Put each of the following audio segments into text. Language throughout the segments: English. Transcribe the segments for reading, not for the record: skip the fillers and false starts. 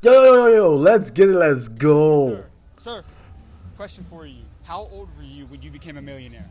Yo, let's get it. Let's go. Sir, question for you. How old were you when you became a millionaire?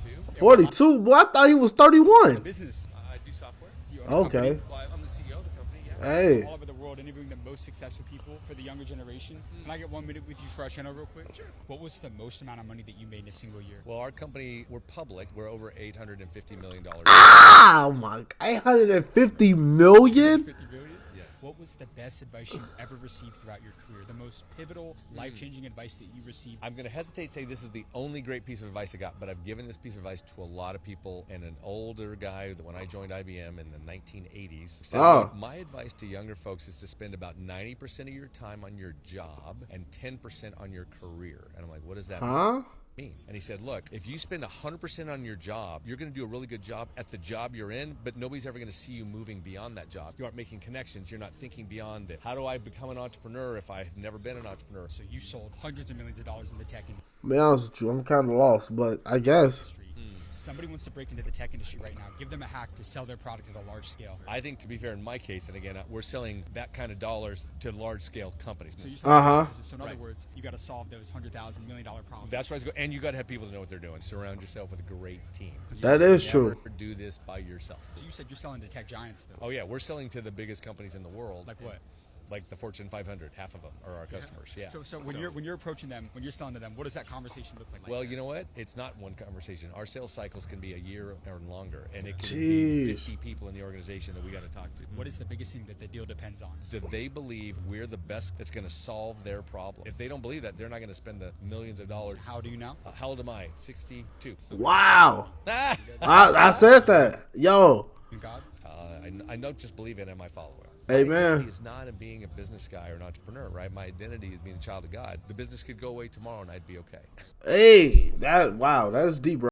42. 42? Boy, I thought he was 31. Business. I do software. You own a company Okay. Well, I'm the CEO of the company, yeah. Hey. all over the world interviewing the most successful people for the younger generation. Can I get 1 minute with you for our channel real quick? Sure. What was the most amount of money that you made in a single year? Well, our company, we're public. We're over $850 million. Oh my, 850 million? 50 billion? Yes. What was the best advice you ever received throughout your career? The most pivotal, life-changing advice that you received? I'm going to hesitate to say this is the only great piece of advice I got, but I've given this piece of advice to a lot of people, and an older guy that when I joined IBM in the 1980s said, Oh. my advice to younger folks is to spend about 90% of your time on your job and 10% on your career. And I'm like, what does that Huh? mean? And he said, look, if you spend 100% on your job, you're going to do a really good job at the job you're in, but nobody's ever going to see you moving beyond that job. You aren't making connections. You're not thinking beyond it. How do I become an entrepreneur if I've never been an entrepreneur? So you sold hundreds of millions of dollars in the tech industry. To be honest with you, I'm kind of lost, but I guess. Somebody wants to break into the tech industry right now. Give them a hack to sell their product at a large scale. I think, to be fair, in my case, and again, we're selling that kind of dollars to large-scale companies. So, you're selling businesses. So in other Right. words, you got to solve those $100,000 million problems. That's where I was going. And you got to have people to know what they're doing. Surround yourself with a great team. That is Never true. do this by yourself. So you said you're selling to tech giants, though. Oh, yeah, we're selling to the biggest companies in the world. Like what? Like the Fortune 500, half of them are our customers. Yeah. So when you're approaching them, when you're selling to them, what does that conversation look like? Well, you know what? It's not one conversation. Our sales cycles can be a year or longer, and it can be Jeez. 50 people in the organization that we got to talk to. What is the biggest thing that the deal depends on? Do they believe we're the best that's going to solve their problem? If they don't believe that, they're not going to spend the millions of dollars. How do you know? How old am I? 62. Wow. Ah! I said that. Yo. In God? I don't just believe in it, I follow it. Hey, My man. identity is not in being a business guy or an entrepreneur, right? My identity is being a child of God. The business could go away tomorrow and I'd be okay. Hey, wow, that's deep, bro.